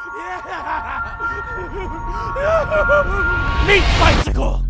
Meat bicycle!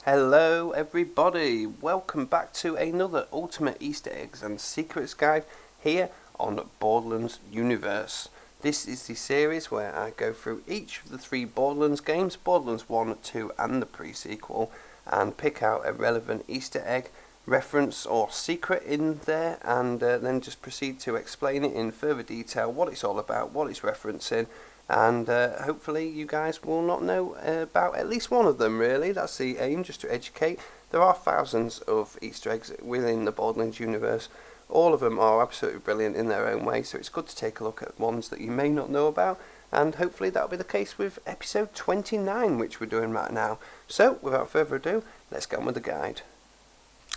Hello everybody, welcome back to another Ultimate Easter Eggs and Secrets Guide here on Borderlands Universe. This is the series where I go through each of the three Borderlands games, Borderlands 1, 2 and the pre-sequel, and pick out a relevant Easter egg, reference or secret in there, and then just proceed to explain it in further detail, what it's all about, what it's referencing, and hopefully you guys will not know about at least one of them really. That's the aim, just to educate. There are thousands of Easter eggs within the Borderlands universe. All of them are absolutely brilliant in their own way, so it's good to take a look at ones that you may not know about, and hopefully that'll be the case with episode 29, which we're doing right now. So without further ado, let's get on with the guide.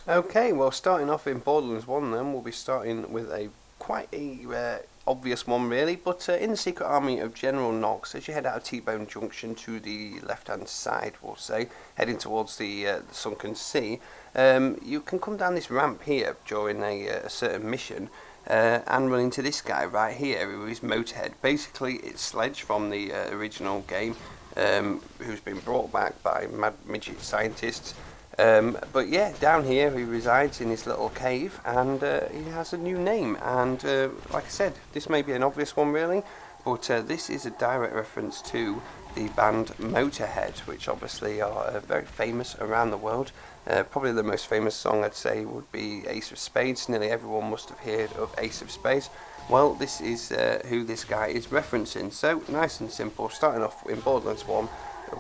Okay, well, starting off in Borderlands 1 then, we'll be starting with quite a obvious one really, but in the secret army of General Knox, as you head out of T-Bone Junction to the left hand side, we'll say, heading towards the sunken sea, you can come down this ramp here during a certain mission and run into this guy right here who is Motorhead. Basically it's Sledge from the original game, who's been brought back by mad midget scientists. But yeah, down here he resides in his little cave, and he has a new name, and like I said, this may be an obvious one really, but this is a direct reference to the band Motorhead, which obviously are very famous around the world. Probably the most famous song I'd say would be Ace of Spades. Nearly everyone must have heard of Ace of Spades. Well, this is who this guy is referencing. So nice and simple, starting off in Borderlands 1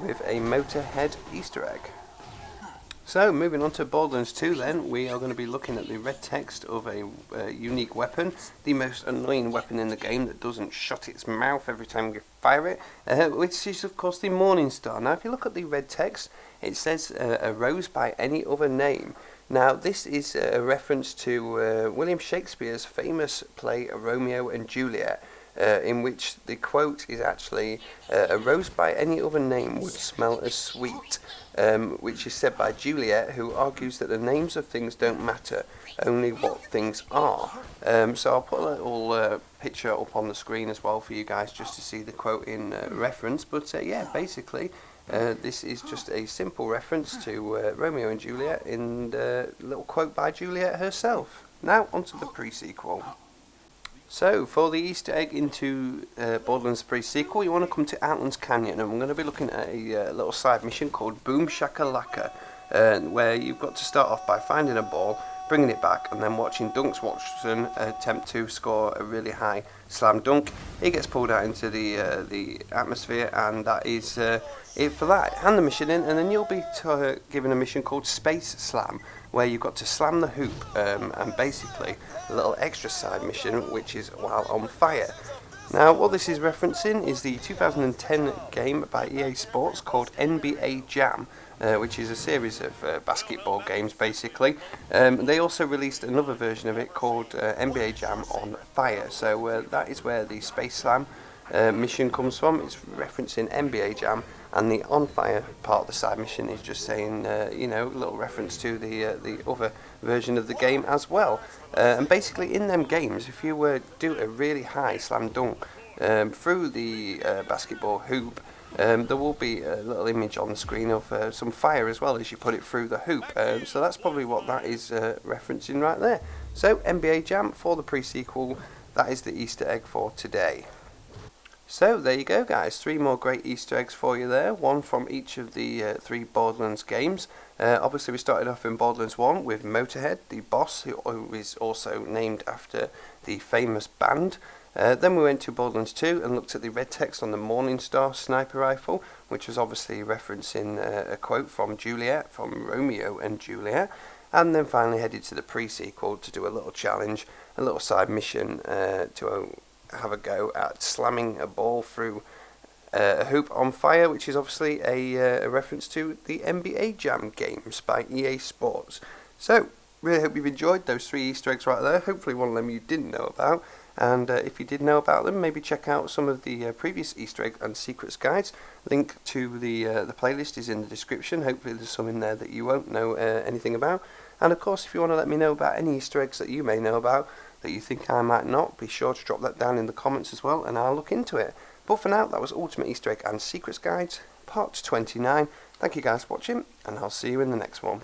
with a Motorhead Easter egg. So, moving on to Borderlands 2 then, we are going to be looking at the red text of a unique weapon, the most annoying weapon in the game that doesn't shut its mouth every time you fire it, which is of course the Morning Star. Now if you look at the red text, it says a rose by any other name. Now this is a reference to William Shakespeare's famous play Romeo and Juliet, in which the quote is actually, a rose by any other name would smell as sweet, which is said by Juliet, who argues that the names of things don't matter, only what things are. So I'll put a little picture up on the screen as well for you guys just to see the quote in reference, but yeah, basically this is just a simple reference to Romeo and Juliet in a little quote by Juliet herself. Now onto the pre-sequel. So, for the Easter egg into Borderlands pre-sequel, you want to come to Outlands Canyon, and we're going to be looking at a little side mission called Boom Shakalaka, where you've got to start off by finding a ball, bringing it back, and then watching Dunks Watson attempt to score a really high slam dunk. He gets pulled out into the atmosphere, and that is it for that. Hand the mission in, and then you'll be given a mission called Space Slam, where you've got to slam the hoop, and basically a little extra side mission which is while on fire. Now what this is referencing is the 2010 game by EA Sports called NBA Jam, which is a series of basketball games basically. They also released another version of it called NBA Jam on Fire, so that is where the Space Slam mission comes from. It's referencing NBA Jam, and the on fire part of the side mission is just saying, you know, a little reference to the other version of the game as well. And basically in them games, if you do a really high slam dunk through the basketball hoop, there will be a little image on the screen of some fire as well as you put it through the hoop. So that's probably what that is referencing right there. So NBA Jam for the pre-sequel, that is the Easter egg for today. So there you go guys, 3 more great Easter eggs for you there, one from each of the 3 Borderlands games. Obviously we started off in Borderlands 1 with Motorhead, the boss, who is also named after the famous band. Then we went to Borderlands 2 and looked at the red text on the Morning Star sniper rifle, which was obviously referencing a quote from Juliet, from Romeo and Juliet. And then finally headed to the pre-sequel to do a little challenge, a little side mission to have a go at slamming a ball through a hoop on fire, which is obviously a reference to the NBA Jam games by EA Sports. So, really hope you've enjoyed those 3 Easter eggs right there. Hopefully one of them you didn't know about, and if you did know about them, maybe check out some of the previous Easter egg and secrets guides. Link to the playlist is in the description. Hopefully there's some in there that you won't know anything about. And of course, if you want to let me know about any Easter eggs that you may know about, that you think I might not, be sure to drop that down in the comments as well, and I'll look into it. But for now, that was Ultimate Easter Egg and Secrets Guides, part 29. Thank you guys for watching, and I'll see you in the next one.